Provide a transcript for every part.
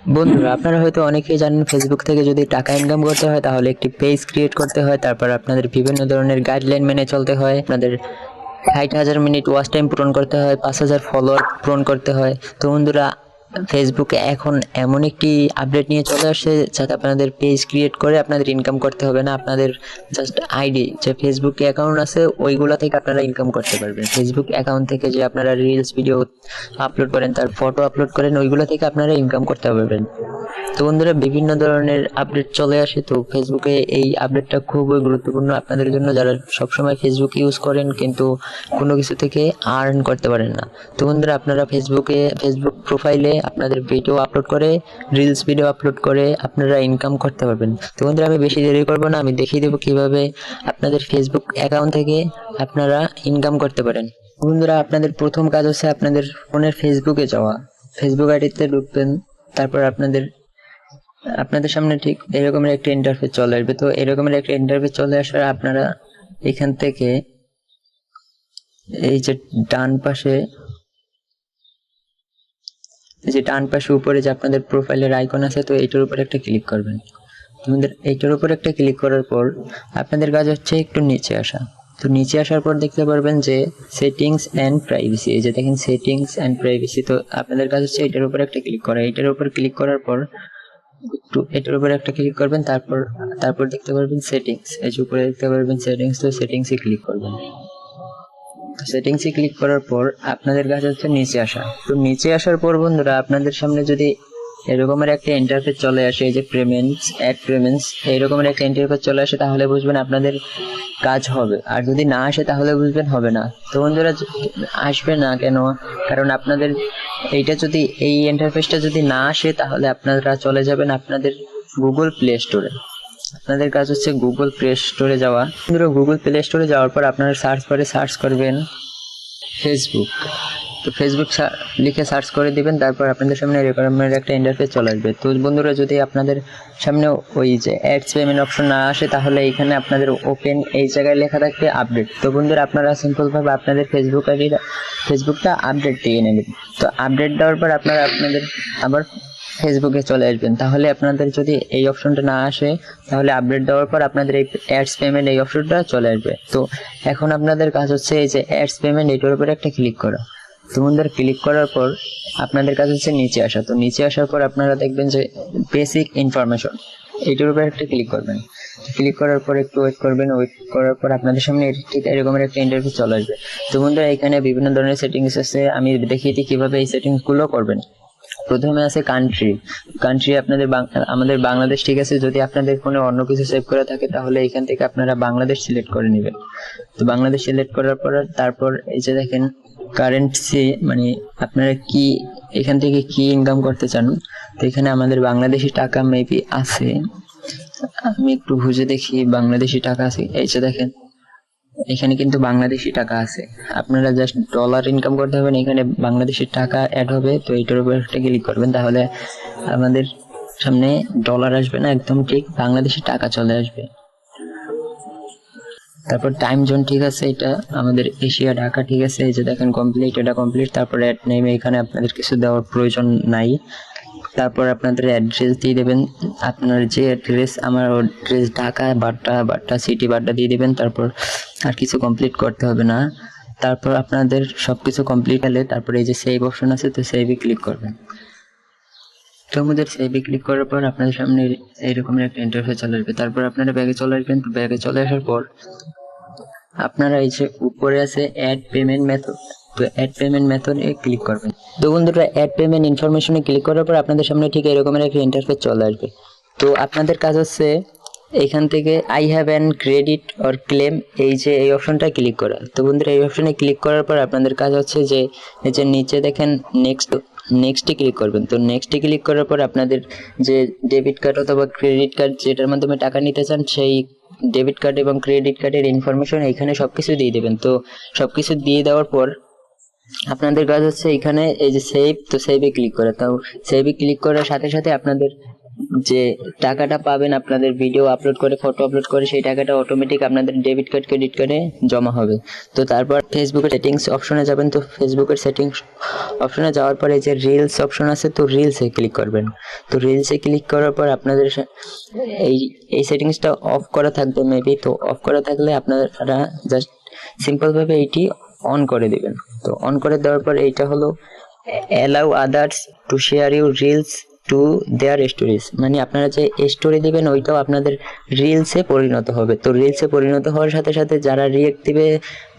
বন্ধুরা, আপনারা হয়তো অনেকেই জানেন ফেসবুক থেকে যদি টাকা ইনকাম করতে হয় তাহলে একটি পেজ ক্রিয়েট করতে হয়। তারপর আপনাদের বিভিন্ন ধরনের গাইডলাইন মেনে চলতে হয়। আপনাদের 60,000 মিনিট ওয়াচ টাইম পূরণ করতে হয়, 5,000 ফলোয়ার পূরণ করতে হয়। তো বন্ধুরা, ফেসবুকে এখন এমন একটি আপডেট নিয়ে চলে আসছে যাতে আপনাদের পেজ ক্রিয়েট করে আপনাদের ইনকাম করতে হবে না। আপনাদের জাস্ট আইডি, যে ফেসবুকে অ্যাকাউন্ট আছে ওইগুলা থেকে আপনারা ইনকাম করতে পারবেন। ফেসবুক অ্যাকাউন্ট থেকে যে আপনারা রিলস ভিডিও আপলোড করেন, তার ফটো আপলোড করেন, ওইগুলো থেকে আপনারা ইনকাম করতে পারবেন। তো বন্ধুরা, বিভিন্ন ধরনের আপডেট চলে আসে। তো ফেসবুকে এই আপডেটটা খুবই গুরুত্বপূর্ণ আপনাদের জন্য, যারা সবসময় ফেসবুক ইউজ করেন কিন্তু কোনো কিছু থেকে আর্ন করতে পারেন না। তো বন্ধুরা, আপনারা ফেসবুক প্রোফাইলে আপনাদের ভিডিও আপলোড করে, রিলস ভিডিও আপলোড করে আপনারা ইনকাম করতে পারবেন। তো বন্ধুরা, আমি বেশি দেরি করবো না, আমি দেখিয়ে দেবো কিভাবে আপনাদের ফেসবুক অ্যাকাউন্ট থেকে আপনারা ইনকাম করতে পারেন। বন্ধুরা, আপনাদের প্রথম কাজ হচ্ছে আপনাদের ফোনের ফেসবুকে যাওয়া, ফেসবুক আইডিতে ঢুকবেন। তারপর আপনাদের সামনে ঠিক এরকমের একটা ইন্টারফেস চলে আসবে। তো এরকমের একটা ইন্টারফেস চলে আসার আপনারা এখান থেকে এই যে ডান পাশে উপরে যে আপনাদের প্রোফাইলের আইকন আছে, তো এইটার উপর একটা ক্লিক করবেন। তোমাদের এইটার উপর একটা ক্লিক করার পর আপনাদের কাজ হচ্ছে একটু নিচে আসা। তো নিচে আসার পর দেখতে পারবেন যে সেটিংস এন্ড প্রাইভেসি, এই যে দেখেন সেটিংস এন্ড প্রাইভেসি। তো আপনাদের কাজ হচ্ছে এটার উপর একটা ক্লিক করা। এটার উপর ক্লিক করার পর একটু এটার উপর একটা ক্লিক করবেন। তারপর দেখতে পারবেন সেটিংস, এই যে উপরে দেখতে পারবেন সেটিংস। তো সেটিংসে ক্লিক করবেন। সেটিংসে ক্লিক করার পর আপনাদের কাছে হচ্ছে নিচে আসা। তো নিচে আসার পর বন্ধুরা, আপনাদের সামনে যদি এরকমের একটা ইন্টারফেস চলে আসে, এই যে পেমেন্টস, অ্যাড পেমেন্টস, এইরকমের একটা ইন্টারফেস চলে আসে, তাহলে বুঝবেন আপনাদের কাজ হবে। আর যদি না আসে তাহলে বুঝবেন হবে না। তো বন্ধুরা, আসবে না কেন? কারণ আপনাদের এই ইন্টারফেসটা যদি না আসে তাহলে আপনারা চলে যাবেন আপনাদের গুগল প্লে স্টোরে। আপনাদের কাজ হচ্ছে গুগল প্লে স্টোরে যাওয়া। বন্ধুরা, গুগল প্লে স্টোরে যাওয়ার পর আপনারা সার্চ করবেন ফেসবুক। তো ফেসবুক লিখে সার্চ করে দিবেন। তারপর আপনাদের সামনে এরকমের একটা ইন্টারফেস চলে আসবে। তো বন্ধুরা, যদি আপনাদের সামনে ওই যে অ্যাডস পেমেন্ট অপশন না আসে তাহলে এখানে আপনাদের ওপেন, এই জায়গায় লেখা থাকবে আপডেট। তো বন্ধুরা, আপনারা সিম্পলভাবে আপনাদের ফেসবুকটা আপডেট দিয়ে নেবেন। তো আপডেট দেওয়ার পর আপনারা আপনাদের আবার ফেসবুকে চলে আসবেন। তাহলে আপনাদের যদি এই অপশনটা না আসে তাহলে আপডেট দেওয়ার পর আপনাদের এই অ্যাডস পেমেন্ট এই অপশনটা চলে আসবে। তো এখন আপনাদের কাজ হচ্ছে এই যে অ্যাডস পেমেন্ট, এটার উপরে একটা ক্লিক করা। তো বন্ধুরা, ক্লিক করার পর আপনাদের কাজ হচ্ছে নিচে আসা। তো নিচে আসার পর আপনারা দেখবেন যে বেসিক ইনফরমেশন, এইটার উপরে একটা ক্লিক করবেন। ক্লিক করার পর একটু ওয়েট করবেন। ওয়েট করার পর আপনাদের সামনে ঠিক এরকমের একটা ইন্টারফেস চলে আসবে। তো বন্ধুরা, এখানে বিভিন্ন ধরনের সেটিংস আছে, আমি দেখিয়ে দিই কিভাবে এই সেটিংস গুলো করবেন। প্রথমে আছে কান্ট্রি আমাদের বাংলাদেশ, ঠিক আছে। যদি আপনাদের ফোনে অন্য কিছু সেভ করা থাকে তাহলে এখান থেকে আপনারা বাংলাদেশ সিলেক্ট করে নেবেন। তো বাংলাদেশ সিলেক্ট করার পর তারপর এই যে দেখেন কারেন্সি, মানে আপনারা কি এখান থেকে কি ইনকাম করতে চান। তো এখানে আমাদের বাংলাদেশি টাকা মেবি আছে, আমি একটু খুঁজে দেখি বাংলাদেশি টাকা আছে। এই যে দেখেন এখানে কিন্তু বাংলাদেশি টাকা আছে। আপনারা জাস্ট ডলার ইনকাম করতে হবেন, এখানে বাংলাদেশি টাকা অ্যাড হবে। তো এইটার উপর একটা ক্লিক করবেন, তাহলে আমাদের সামনে ডলার আসবে না, একদম ঠিক বাংলাদেশি টাকা চলে আসবে। তারপর টাইম জোন, ঠিক আছে, এটা আমাদের এশিয়া ঢাকা, ঠিক আছে। এই যে দেখেন কমপ্লিট, এটা কমপ্লিট। তারপর অ্যাড নেম, এখানে আপনাদের কিছু দেওয়ার প্রয়োজন নাই। তারপর আপনাদের অ্যাড্রেস দিয়ে দেবেন, আপনার যে অ্যাড্রেস, আমার অ্যাড্রেস ঢাকা বাড্ডা সিটি বাড্ডা দিয়ে দেবেন। তারপর আর কিছু কমপ্লিট করতে হবে না। তারপর আপনাদের সবকিছু কমপ্লিট হলে তারপর এই যে সেভ অপশন আছে, তো সেভে ক্লিক করবেন। তো আমাদের সেভে ক্লিক করার পর আপনাদের সামনে এইরকমের একটা ইন্টারফেস চলে আসবে। তারপর আপনারা ব্যাগে চলে আসবেন। তো ব্যাগে চলে আসার পর আপনারা এই যে উপরে আছে অ্যাড পেমেন্ট মেথড, তো অ্যাড পেমেন্ট মেথডে ক্লিক করবেন। তো বন্ধুরা, অ্যাড পেমেন্ট ইনফরমেশনে ক্লিক করার পর আপনাদের সামনে ঠিক এরকমের একটা ইন্টারফেস চলে আসবে। তো আপনাদের কাজ হচ্ছে এখান থেকে I have an credit or claim, এই যে এই অপশনটা ক্লিক করা। তো বন্ধুরা, এই অপশনে ক্লিক করার পর আপনাদের কাজ হচ্ছে যে এই যে নিচে দেখেন নেক্সটে ক্লিক করবেন। তো নেক্সটে ক্লিক করার পর আপনাদের যে ডেবিট কার্ড অথবা ক্রেডিট কার্ড যেটার মাধ্যমে টাকা নিতে চান, সেই ডেবিট কার্ড এবং ক্রেডিট কার্ডের ইনফরমেশন এখানে সবকিছু দিয়ে দেবেন। তো সবকিছু দিয়ে দেওয়ার পর আপনাদের কাজ হচ্ছে এখানে এই যে সেভ, তো সেভে ক্লিক করে। তো সেভে ক্লিক করার সাথে সাথে আপনাদের যে টাকাটা পাবেন আপনাদের ভিডিও আপলোড করে, ফটো আপলোড করে, সেই টাকাটা অটোমেটিক আপনাদের ডেবিট কার্ড, ক্রেডিট কার্ডে জমা হবে। তো তারপর ফেসবুকের সেটিংস অপশনে যাবেন। তো ফেসবুকের সেটিংস অপশনে যাওয়ার পরে যে রিলস অপশন আছে, তো রিলসে ক্লিক করবেন। তো রিলসে ক্লিক করার পর আপনাদের এই সেটিংসটা অফ করা থাকবে মেবি। তো অফ করা থাকলে আপনারা জাস্ট সিম্পলভাবে এইটি অন করে দিবেন। তো অন করে দেওয়ার পর এইটা হলো allow others to share your reels to their stories, মানে আপনারা যে স্টোরি দিবেন ওইটাও আপনাদের রিলসে পরিণত হবে। তো রিলসে পরিণত হওয়ার সাথে সাথে যারা রিয়েক্ট দিবে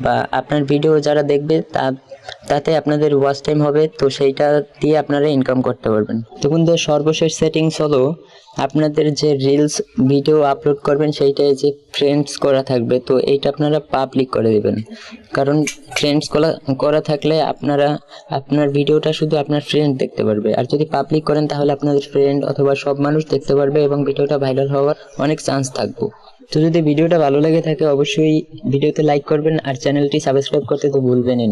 বা আপনার ভিডিও যারা দেখবে তাতে আপনাদের ওয়াচ টাইম হবে। তো সেইটা দিয়ে আপনারা ইনকাম করতে পারবেন। তো বন্ধু, সর্বশেষ সেটিংস হলো আপনাদের যে রিলস ভিডিও আপলোড করবেন সেইটায় যে ফ্রেন্ডস করা থাকবে, তো এইটা আপনারা পাবলিক করে দেবেন। কারণ ফ্রেন্ডস করা থাকলে আপনার ভিডিওটা শুধু আপনার ফ্রেন্ড দেখতে পারবে, আর যদি পাবলিক করেন তাহলে আপনাদের ফ্রেন্ড অথবা সব মানুষ দেখতে পারবে এবং ভিডিওটা ভাইরাল হওয়ার অনেক চান্স থাকবে। তো যদি ভিডিওটা ভালো লেগে থাকে অবশ্যই ভিডিওতে লাইক করবেন আর চ্যানেলটি সাবস্ক্রাইব করতে তো ভুলবেনই না।